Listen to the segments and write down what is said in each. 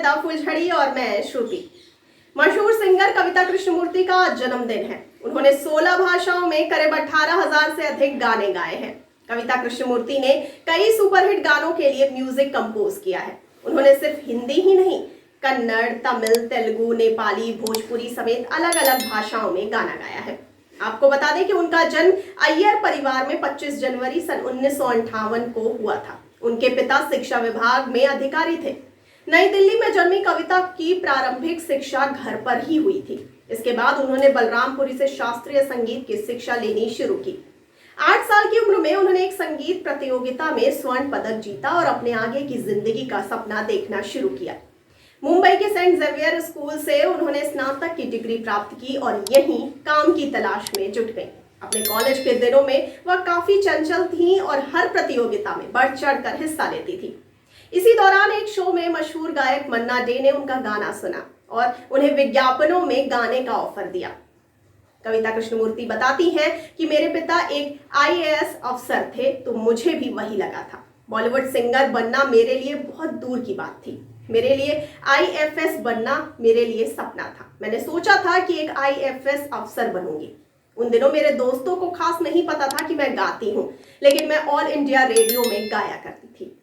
The फुलझड़ी और मैं श्रुति। मशहूर सिंगर कविता कृष्णमूर्ति का आज जन्मदिन है। उन्होंने 16 भाषाओं में करीब 18,000 से अधिक गाने गाए हैं। कविता कृष्णमूर्ति ने कई सुपरहिट गानों के लिए म्यूजिक कंपोज किया है। उन्होंने सिर्फ हिंदी ही नहीं, कन्नड़, तमिल, तेलुगु, नेपाली, भोजपुरी समेत अलग अलग भाषाओं में गाना गाया है। आपको बता दें कि उनका जन्म अय्यर परिवार में 25 जनवरी सन 1958 को हुआ था। उनके पिता शिक्षा विभाग में अधिकारी थे। नई दिल्ली में जन्मी कविता की प्रारंभिक शिक्षा घर पर ही हुई थी। इसके बाद उन्होंने बलरामपुरी से शास्त्रीय संगीत की शिक्षा लेनी शुरू की। 8 साल की उम्र में उन्होंने एक संगीत प्रतियोगिता में स्वर्ण पदक जीता और अपने आगे की जिंदगी का सपना देखना शुरू किया। मुंबई के सेंट जेवियर स्कूल से उन्होंने स्नातक की डिग्री प्राप्त की और यहीं काम की तलाश में जुट गई। अपने कॉलेज के दिनों में वह काफी चंचल थीं और हर प्रतियोगिता में बढ़ चढ़कर हिस्सा लेती थी। इसी दौरान एक शो में मशहूर गायक मन्ना डे ने उनका गाना सुना और उन्हें विज्ञापनों में गाने का ऑफर दिया। कविता कृष्णमूर्ति बताती हैं कि मेरे पिता एक IAS अफसर थे तो मुझे भी वही लगा था। बॉलीवुड सिंगर बनना मेरे लिए बहुत दूर की बात थी। मेरे लिए IFS बनना मेरे लिए सपना था। मैंने सोचा था कि एक IFS अफसर बनूंगी। उन दिनों मेरे दोस्तों को खास नहीं पता था कि मैं गाती हूँ, लेकिन मैं ऑल इंडिया रेडियो में गाया करती थी।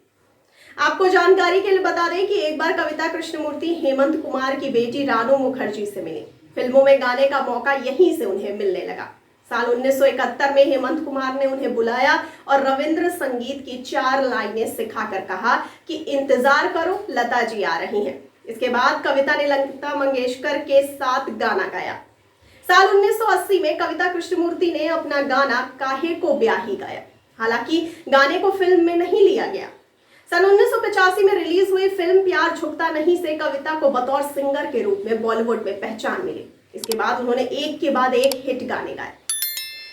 आपको जानकारी के लिए बता दें कि एक बार कविता कृष्णमूर्ति हेमंत कुमार की बेटी रानू मुखर्जी से मिली। फिल्मों में गाने का मौका यहीं से उन्हें मिलने लगा। साल 1971 में हेमंत कुमार ने उन्हें बुलाया और रविंद्र संगीत की 4 लाइनें सिखाकर कहा कि इंतजार करो, लता जी आ रही हैं। इसके बाद कविता ने लता मंगेशकर के साथ गाना गाया। साल 1980 में कविता कृष्णमूर्ति ने अपना गाना काहे को ब्याही गाया। हालांकि गाने को फिल्म में नहीं लिया गया। सन 1985 में रिलीज हुई फिल्म प्यार झुकता नहीं से कविता को बतौर सिंगर के रूप में बॉलीवुड में पहचान मिली। इसके बाद उन्होंने एक के बाद एक हिट गाने गाए।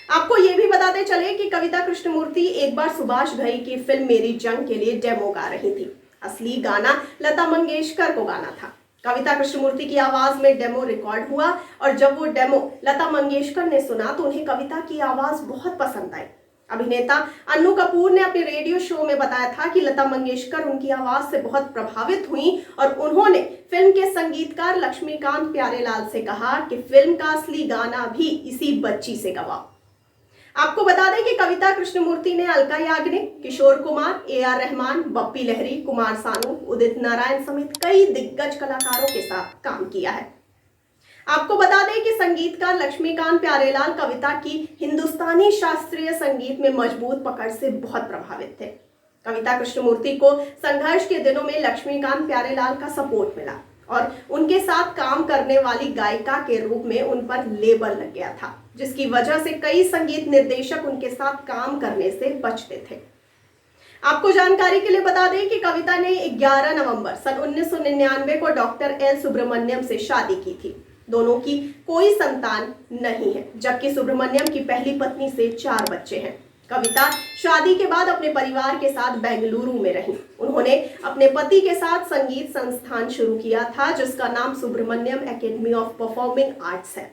आपको ये भी बताते चले कि कविता कृष्णमूर्ति एक बार सुभाष घई की फिल्म मेरी जंग के लिए डेमो गा रही थी। असली गाना लता मंगेशकर को गाना था। कविता कृष्णमूर्ति की आवाज में डेमो रिकॉर्ड हुआ और जब वो डेमो लता मंगेशकर ने सुना तो उन्हें कविता की आवाज बहुत पसंद आई। अभिनेता अन्नू कपूर ने अपने रेडियो शो में बताया था कि लता मंगेशकर उनकी आवाज से बहुत प्रभावित हुई और उन्होंने फिल्म के संगीतकार लक्ष्मीकांत प्यारेलाल से कहा कि फिल्म का असली गाना भी इसी बच्ची से गवाओ। आपको बता दें कि कविता कृष्णमूर्ति ने अलका याग्निक, किशोर कुमार, AR रहमान, बप्पी लहरी, कुमार सानू, उदित नारायण समेत कई दिग्गज कलाकारों के साथ काम किया है। आपको बता दें कि संगीतकार लक्ष्मीकांत प्यारेलाल कविता की हिंदुस्तानी शास्त्रीय संगीत में मजबूत पकड़ से बहुत प्रभावित थे। कविता कृष्णमूर्ति को संघर्ष के दिनों में लक्ष्मीकांत प्यारेलाल का सपोर्ट मिला और उनके साथ काम करने वाली गायिका के रूप में उन पर लेबल लग गया था, जिसकी वजह से कई संगीत निर्देशक उनके साथ काम करने से बचते थे। आपको जानकारी के लिए बता दें कि कविता ने 11 नवंबर सन 1999 को डॉक्टर L सुब्रमण्यम से शादी की थी। दोनों की कोई संतान नहीं है, जबकि सुब्रमण्यम की पहली पत्नी से 4 बच्चे हैं। कविता शादी के बाद अपने परिवार के साथ बेंगलुरु में रही। उन्होंने अपने पति के साथ संगीत संस्थान शुरू किया था, जिसका नाम Subramaniam academy of performing arts है।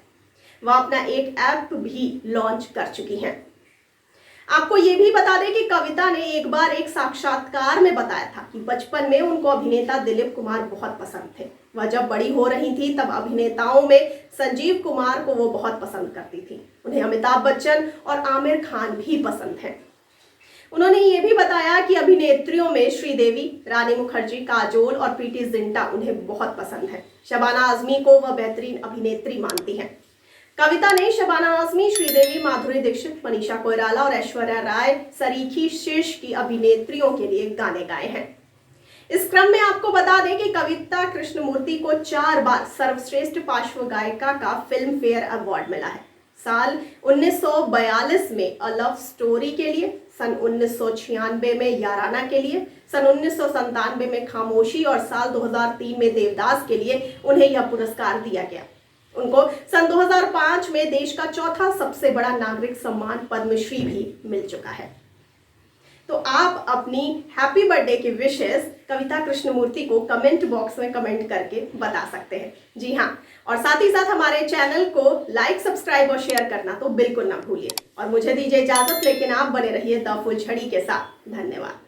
वह अपना एक ऐप भी लॉन्च कर चुकी हैं। आपको ये भी बता दें कि कविता ने एक बार एक साक्षात्कार में बताया था कि बचपन में उनको अभिनेता दिलीप कुमार बहुत पसंद थे। वह जब बड़ी हो रही थी तब अभिनेताओं में संजीव कुमार को वो बहुत पसंद करती थी। उन्हें अमिताभ बच्चन और आमिर खान भी पसंद हैं। उन्होंने ये भी बताया कि अभिनेत्रियों में श्रीदेवी, रानी मुखर्जी, काजोल और प्रीति जिंटा उन्हें बहुत पसंद है। शबाना आजमी को वह बेहतरीन अभिनेत्री मानती हैं। कविता ने शबाना आजमी, श्रीदेवी, माधुरी दीक्षित, मनीषा कोइराला और ऐश्वर्या राय सरीखी शीर्ष की अभिनेत्रियों के लिए गाने गाए हैं। इस क्रम में आपको बता दें कि कविता कृष्णमूर्ति को 4 बार सर्वश्रेष्ठ पार्श्व गायिका का फिल्म फेयर अवार्ड मिला है। साल 1942 में अ लव स्टोरी के लिए, सन 1996 में याराना के लिए, सन 1997 में खामोशी और साल 2003 में देवदास के लिए उन्हें यह पुरस्कार दिया गया। उनको सन 2005 में देश का 4था सबसे बड़ा नागरिक सम्मान पद्मश्री भी मिल चुका है। तो आप अपनी हैप्पी बर्थडे की विशेस कविता कृष्णमूर्ति को कमेंट बॉक्स में कमेंट करके बता सकते हैं। जी हाँ, और साथ ही साथ हमारे चैनल को लाइक, सब्सक्राइब और शेयर करना तो बिल्कुल ना भूलिए। और मुझे दीजिए इजाजत, लेकिन आप बने रहिए द फुलझड़ी के साथ। धन्यवाद।